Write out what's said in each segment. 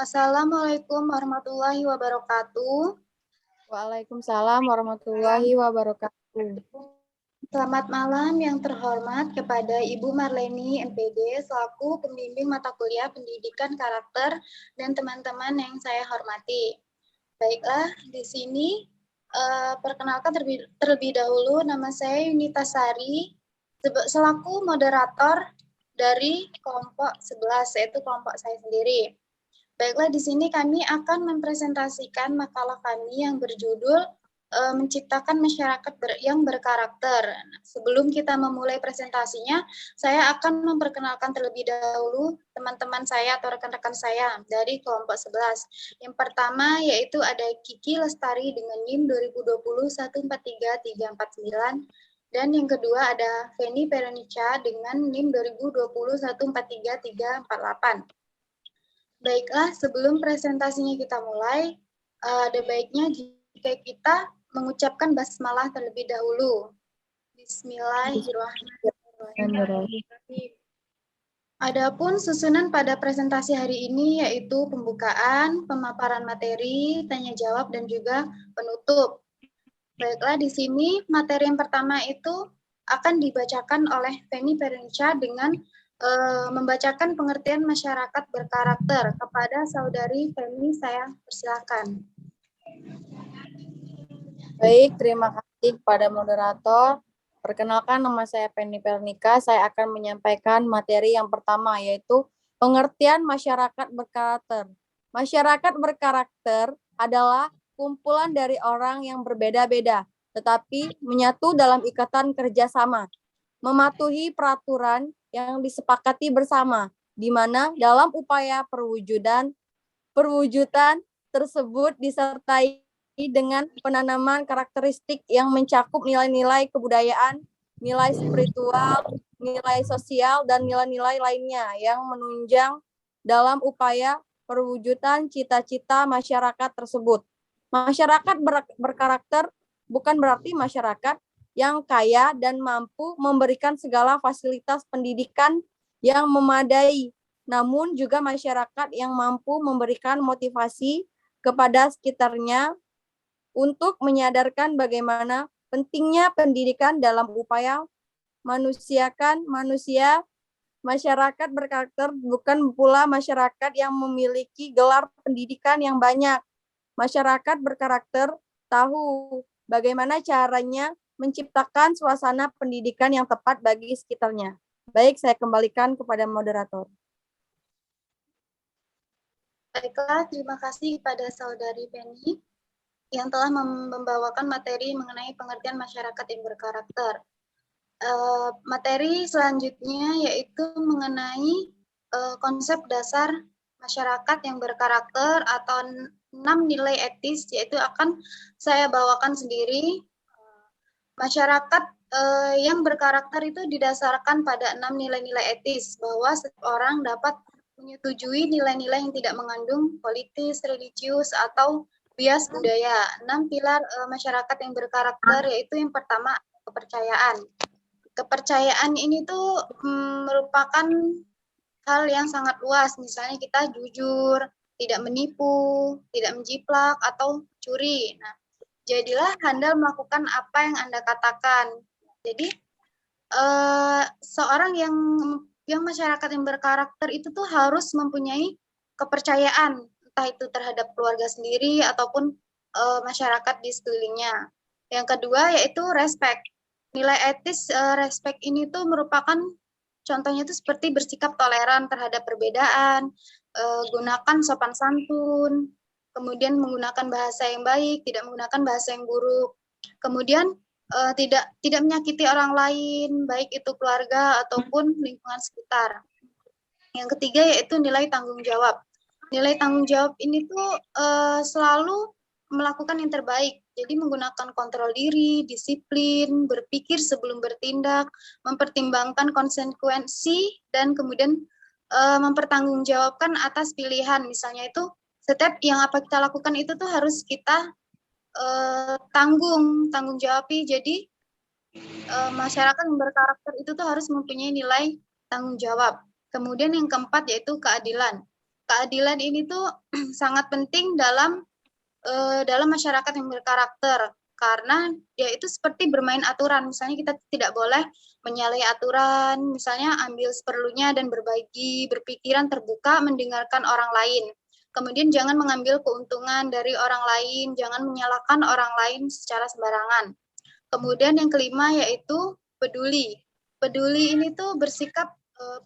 Assalamualaikum warahmatullahi wabarakatuh. Waalaikumsalam warahmatullahi wabarakatuh. Selamat malam yang terhormat kepada Ibu Marleni MPD selaku pembimbing mata kuliah Pendidikan Karakter dan teman-teman yang saya hormati. Baiklah, di sini perkenalkan terlebih dahulu nama saya Yunita Sari selaku moderator dari kelompok 11 yaitu kelompok saya sendiri. Baiklah, di sini kami akan mempresentasikan makalah kami yang berjudul Menciptakan Masyarakat yang Berkarakter. Sebelum kita memulai presentasinya, saya akan memperkenalkan terlebih dahulu teman-teman saya atau rekan-rekan saya dari kelompok 11. Yang pertama yaitu ada Kiki Lestari dengan NIM 2020 143349. Dan yang kedua ada Feni Peronica dengan NIM 2020 143348. Baiklah, sebelum presentasinya kita mulai, ada baiknya jika kita mengucapkan basmalah terlebih dahulu. Bismillahirrahmanirrahim. Adapun susunan pada presentasi hari ini yaitu pembukaan, pemaparan materi, tanya jawab, dan juga penutup. Baiklah, di sini materi yang pertama itu akan dibacakan oleh Feni Peronica dengan membacakan pengertian masyarakat berkarakter. Kepada saudari Feni, saya persilakan. Baik, terima kasih kepada moderator. Perkenalkan, nama saya Feni Peronica. Saya akan menyampaikan materi yang pertama, yaitu pengertian masyarakat berkarakter. Masyarakat berkarakter adalah kumpulan dari orang yang berbeda-beda, tetapi menyatu dalam ikatan kerjasama, mematuhi peraturan yang disepakati bersama, di mana dalam upaya perwujudan tersebut disertai dengan penanaman karakteristik yang mencakup nilai-nilai kebudayaan, nilai spiritual, nilai sosial, dan nilai-nilai lainnya yang menunjang dalam upaya perwujudan cita-cita masyarakat tersebut. Masyarakat berkarakter bukan berarti masyarakat yang kaya dan mampu memberikan segala fasilitas pendidikan yang memadai, namun juga masyarakat yang mampu memberikan motivasi kepada sekitarnya untuk menyadarkan bagaimana pentingnya pendidikan dalam upaya manusiakan manusia. Masyarakat berkarakter bukan pula masyarakat yang memiliki gelar pendidikan yang banyak. Masyarakat berkarakter tahu bagaimana caranya menciptakan suasana pendidikan yang tepat bagi sekitarnya. Baik, saya kembalikan kepada moderator. Baiklah, terima kasih kepada saudari Feni yang telah membawakan materi mengenai pengertian masyarakat yang berkarakter. Materi selanjutnya yaitu mengenai konsep dasar masyarakat yang berkarakter atau 6 nilai etis, yaitu akan saya bawakan sendiri. Masyarakat yang berkarakter itu didasarkan pada 6 nilai-nilai etis, bahwa setiap orang dapat menyetujui nilai-nilai yang tidak mengandung politis, religius, atau bias budaya. 6 pilar masyarakat yang berkarakter yaitu yang pertama kepercayaan. Kepercayaan ini tuh merupakan hal yang sangat luas. Misalnya kita jujur, tidak menipu, tidak menjiplak, atau curi. Nah, jadilah handal melakukan apa yang Anda katakan. Jadi, seorang yang masyarakat yang berkarakter itu tuh harus mempunyai kepercayaan, entah itu terhadap keluarga sendiri ataupun masyarakat di sekelilingnya. Yang kedua yaitu respect. Nilai etis respect ini tuh merupakan contohnya itu seperti bersikap toleran terhadap perbedaan, gunakan sopan santun, kemudian menggunakan bahasa yang baik, tidak menggunakan bahasa yang buruk. Kemudian tidak menyakiti orang lain, baik itu keluarga ataupun lingkungan sekitar. Yang ketiga yaitu nilai tanggung jawab. Nilai tanggung jawab ini tuh selalu melakukan yang terbaik. Jadi menggunakan kontrol diri, disiplin, berpikir sebelum bertindak, mempertimbangkan konsekuensi, dan kemudian mempertanggungjawabkan atas pilihan. Misalnya itu setiap yang apa kita lakukan itu tuh harus kita tanggung jawabi. Jadi masyarakat yang berkarakter itu tuh harus mempunyai nilai tanggung jawab. Kemudian yang keempat yaitu keadilan. keadilan ini tuh sangat penting dalam masyarakat yang berkarakter, karena dia itu seperti bermain aturan. Misalnya kita tidak boleh menyalahi aturan, misalnya ambil seperlunya dan berbagi, berpikiran terbuka, mendengarkan orang lain. Kemudian jangan mengambil keuntungan dari orang lain, jangan menyalahkan orang lain secara sembarangan. Kemudian yang kelima yaitu peduli. Peduli ini tuh bersikap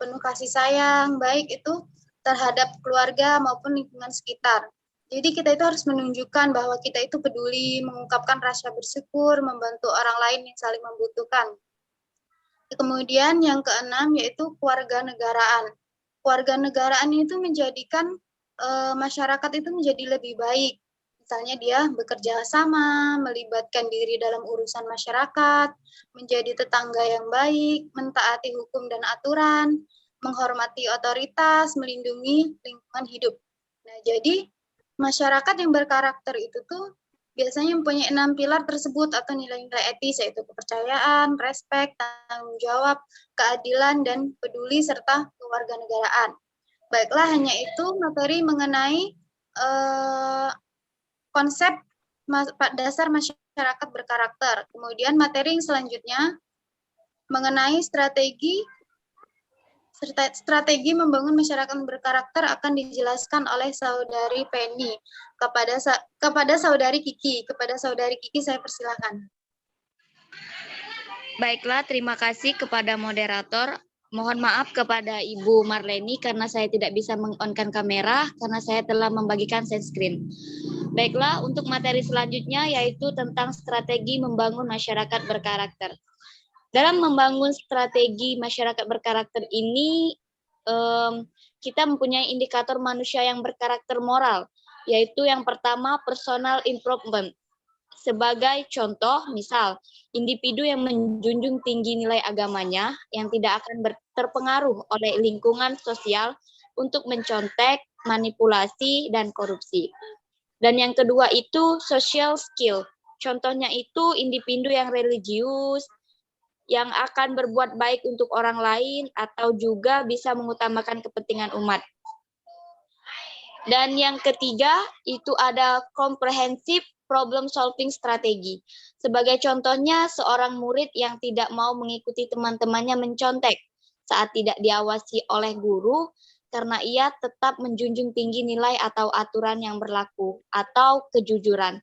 penuh kasih sayang, baik itu terhadap keluarga maupun lingkungan sekitar. Jadi kita itu harus menunjukkan bahwa kita itu peduli, mengungkapkan rasa bersyukur, membantu orang lain yang saling membutuhkan. Kemudian yang keenam yaitu kewarganegaraan. Kewarganegaraan itu menjadikan masyarakat itu menjadi lebih baik. Misalnya dia bekerja sama, melibatkan diri dalam urusan masyarakat, menjadi tetangga yang baik, mentaati hukum dan aturan, menghormati otoritas, melindungi lingkungan hidup. Nah, jadi masyarakat yang berkarakter itu tuh biasanya mempunyai 6 pilar tersebut atau nilai-nilai etis, yaitu kepercayaan, respek, tanggung jawab, keadilan, dan peduli, serta kewarganegaraan. Baiklah, hanya itu materi mengenai konsep dasar masyarakat berkarakter. Kemudian materi yang selanjutnya mengenai strategi membangun masyarakat berkarakter akan dijelaskan oleh Saudari Penny kepada Saudari Kiki. Kepada Saudari Kiki saya persilakan. Baiklah, terima kasih kepada moderator. Mohon maaf kepada Ibu Marleni karena saya tidak bisa meng-on-kan kamera karena saya telah membagikan share screen. Baiklah, untuk materi selanjutnya yaitu tentang strategi membangun masyarakat berkarakter. Dalam membangun strategi masyarakat berkarakter ini, kita mempunyai indikator manusia yang berkarakter moral, yaitu yang pertama personal improvement. Sebagai contoh, misal, individu yang menjunjung tinggi nilai agamanya, yang tidak akan terpengaruh oleh lingkungan sosial untuk mencontek, manipulasi, dan korupsi. Dan yang kedua itu social skill. Contohnya itu individu yang religius, yang akan berbuat baik untuk orang lain, atau juga bisa mengutamakan kepentingan umat. Dan yang ketiga, itu ada comprehensive problem solving strategi. Sebagai contohnya, seorang murid yang tidak mau mengikuti teman-temannya mencontek saat tidak diawasi oleh guru, karena ia tetap menjunjung tinggi nilai atau aturan yang berlaku, atau kejujuran.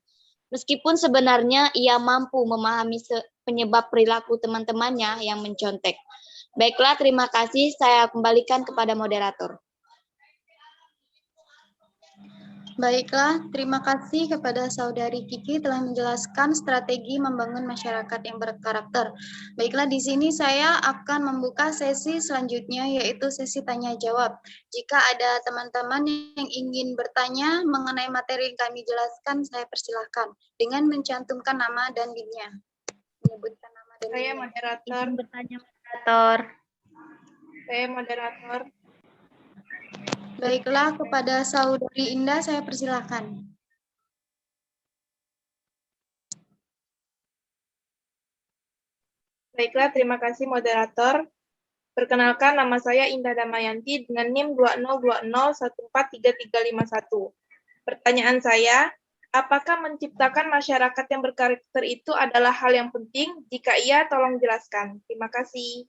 Meskipun sebenarnya ia mampu memahami penyebab perilaku teman-temannya yang mencontek. Baiklah, terima kasih. Saya kembalikan kepada moderator. Baiklah, terima kasih kepada Saudari Kiki telah menjelaskan strategi membangun masyarakat yang berkarakter. Baiklah, di sini saya akan membuka sesi selanjutnya, yaitu sesi tanya jawab. Jika ada teman-teman yang ingin bertanya mengenai materi yang kami jelaskan, saya persilahkan dengan mencantumkan nama dan NIM-nya. Menyebutkan nama dan Saya NIM-nya. moderator. Izin bertanya, moderator. Saya moderator. Baiklah, kepada Saudari Indah saya persilahkan. Baiklah, terima kasih moderator. Perkenalkan, nama saya Indah Damayanti dengan NIM 2020143351. Pertanyaan saya, apakah menciptakan masyarakat yang berkarakter itu adalah hal yang penting? Jika iya, tolong jelaskan. Terima kasih.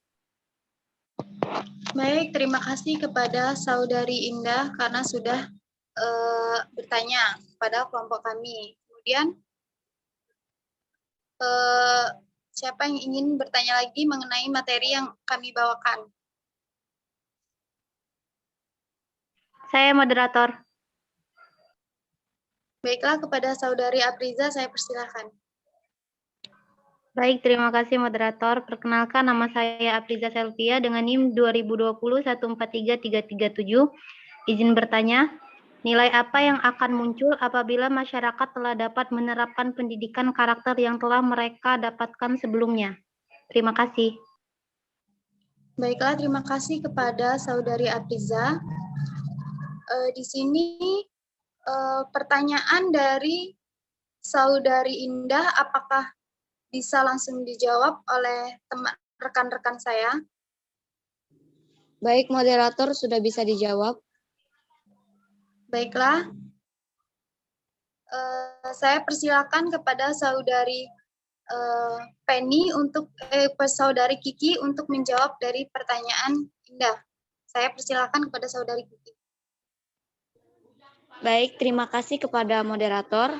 Baik, terima kasih kepada Saudari Indah karena sudah bertanya kepada kelompok kami. Kemudian, siapa yang ingin bertanya lagi mengenai materi yang kami bawakan? Saya moderator. Baiklah, kepada Saudari Apriza saya persilahkan. Baik, terima kasih moderator. Perkenalkan, nama saya Apriza Selvia dengan NIM 2020143337. Izin bertanya, nilai apa yang akan muncul apabila masyarakat telah dapat menerapkan pendidikan karakter yang telah mereka dapatkan sebelumnya? Terima kasih. Baiklah, terima kasih kepada Saudari Apriza. Di sini pertanyaan dari Saudari Indah, apakah bisa langsung dijawab oleh rekan-rekan saya? Baik, moderator sudah bisa dijawab. Baiklah, saya persilakan kepada saudari Penny saudari Kiki untuk menjawab dari pertanyaan Indah. Saya persilakan kepada saudari Kiki. Baik, terima kasih kepada moderator.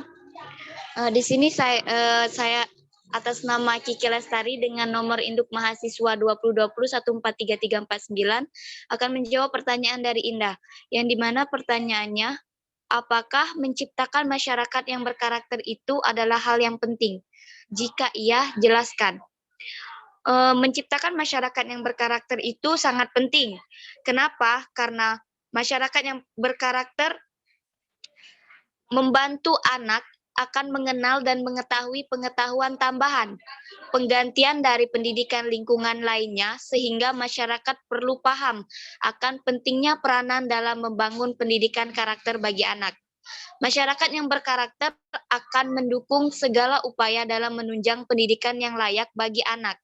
Di sini saya atas nama Kiki Lestari dengan nomor induk mahasiswa 2020143349 akan menjawab pertanyaan dari Indah, yang dimana pertanyaannya, apakah menciptakan masyarakat yang berkarakter itu adalah hal yang penting? Jika iya, jelaskan. Menciptakan masyarakat yang berkarakter itu sangat penting. Kenapa? Karena masyarakat yang berkarakter membantu anak akan mengenal dan mengetahui pengetahuan tambahan, penggantian dari pendidikan lingkungan lainnya, sehingga masyarakat perlu paham akan pentingnya peranan dalam membangun pendidikan karakter bagi anak. Masyarakat yang berkarakter akan mendukung segala upaya dalam menunjang pendidikan yang layak bagi anak,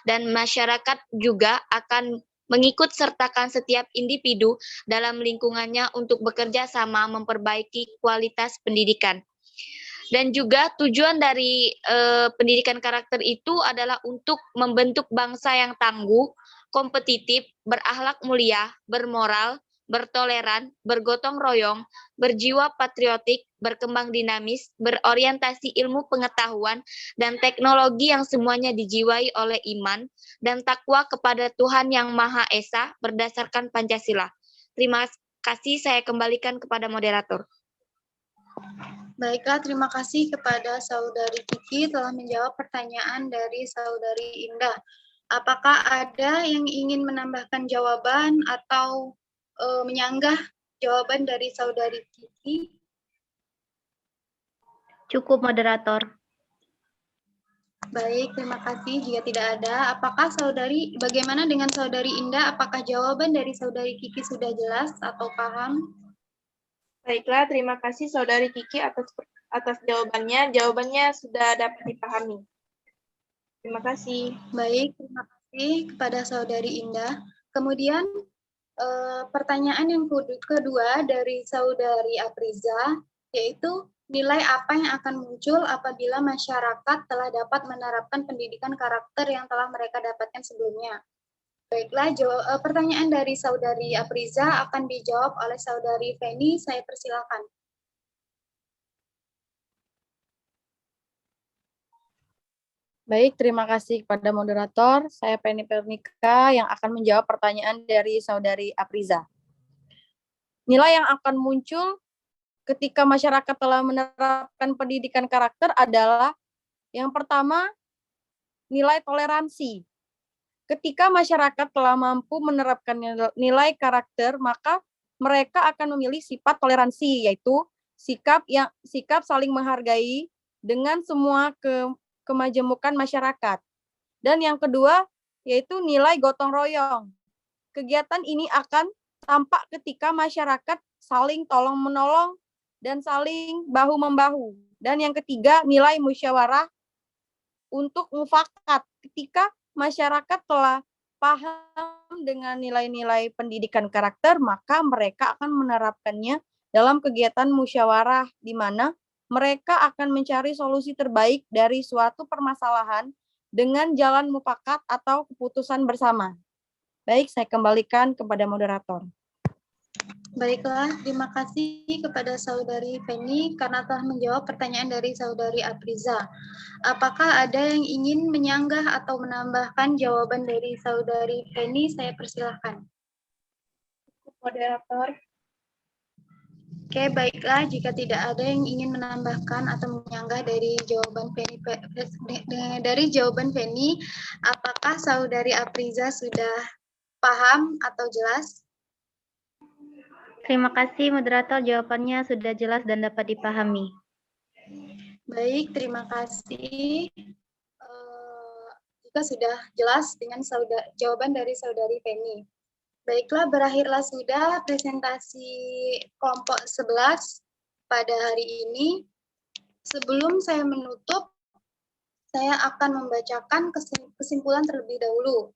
dan masyarakat juga akan mengikut sertakan setiap individu dalam lingkungannya untuk bekerja sama memperbaiki kualitas pendidikan. Dan juga tujuan dari pendidikan karakter itu adalah untuk membentuk bangsa yang tangguh, kompetitif, berakhlak mulia, bermoral, bertoleran, bergotong royong, berjiwa patriotik, berkembang dinamis, berorientasi ilmu pengetahuan, dan teknologi yang semuanya dijiwai oleh iman dan takwa kepada Tuhan Yang Maha Esa berdasarkan Pancasila. Terima kasih, saya kembalikan kepada moderator. Baiklah, terima kasih kepada saudari Kiki telah menjawab pertanyaan dari saudari Indah. Apakah ada yang ingin menambahkan jawaban atau menyanggah jawaban dari saudari Kiki? Cukup, moderator. Baik, terima kasih. Jika tidak ada, bagaimana dengan saudari Indah? Apakah jawaban dari saudari Kiki sudah jelas atau paham? Baiklah, terima kasih saudari Kiki atas jawabannya. Jawabannya sudah dapat dipahami. Terima kasih. Baik, terima kasih kepada saudari Indah. Kemudian pertanyaan yang kedua dari saudari Apriza, yaitu nilai apa yang akan muncul apabila masyarakat telah dapat menerapkan pendidikan karakter yang telah mereka dapatkan sebelumnya. Baiklah, pertanyaan dari saudari Apriza akan dijawab oleh saudari Feni. Saya persilakan. Baik, terima kasih kepada moderator. Saya Penny Pernika yang akan menjawab pertanyaan dari saudari Apriza. Nilai yang akan muncul ketika masyarakat telah menerapkan pendidikan karakter adalah yang pertama, nilai toleransi. Ketika masyarakat telah mampu menerapkan nilai karakter, maka mereka akan memilih sifat toleransi, yaitu sikap saling menghargai dengan semua kemajemukan masyarakat. Dan yang kedua, yaitu nilai gotong royong. Kegiatan ini akan tampak ketika masyarakat saling tolong-menolong dan saling bahu-membahu. Dan yang ketiga, nilai musyawarah untuk mufakat. Ketika masyarakat telah paham dengan nilai-nilai pendidikan karakter, maka mereka akan menerapkannya dalam kegiatan musyawarah, di mana mereka akan mencari solusi terbaik dari suatu permasalahan dengan jalan mufakat atau keputusan bersama. Baik, saya kembalikan kepada moderator. Baiklah, terima kasih kepada saudari Penny karena telah menjawab pertanyaan dari saudari Apriza. Apakah ada yang ingin menyanggah atau menambahkan jawaban dari saudari Penny? Saya persilahkan. Moderator. Oke, baiklah. Jika tidak ada yang ingin menambahkan atau menyanggah dari jawaban Penny, apakah saudari Apriza sudah paham atau jelas? Terima kasih, moderator. Jawabannya sudah jelas dan dapat dipahami. Baik, terima kasih. Jika sudah jelas dengan jawaban dari saudari Penny. Baiklah, berakhirlah sudah presentasi kelompok 11 pada hari ini. Sebelum saya menutup, saya akan membacakan kesimpulan terlebih dahulu.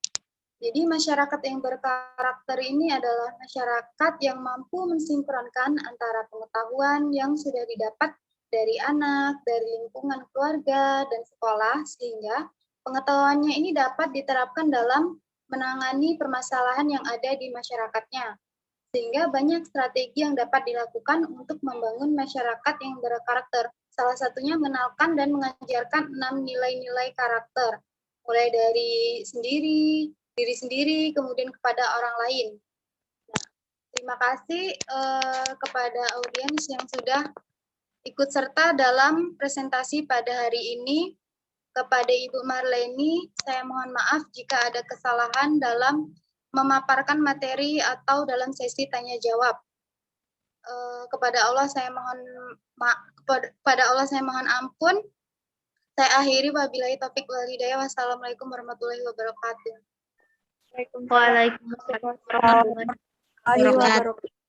Jadi masyarakat yang berkarakter ini adalah masyarakat yang mampu mensinkronkan antara pengetahuan yang sudah didapat dari anak, dari lingkungan keluarga, dan sekolah, sehingga pengetahuannya ini dapat diterapkan dalam menangani permasalahan yang ada di masyarakatnya. Sehingga banyak strategi yang dapat dilakukan untuk membangun masyarakat yang berkarakter. Salah satunya mengenalkan dan mengajarkan 6 nilai-nilai karakter, mulai dari diri sendiri, kemudian kepada orang lain. Nah, terima kasih kepada audiens yang sudah ikut serta dalam presentasi pada hari ini. Kepada Ibu Marleni, saya mohon maaf jika ada kesalahan dalam memaparkan materi atau dalam sesi tanya jawab. Kepada Allah saya mohon ampun. Saya akhiri, wabillahi taufiq wal hidayah. Wassalamualaikum warahmatullahi wabarakatuh. Waalaikumsalam warahmatullahi wabarakatuh.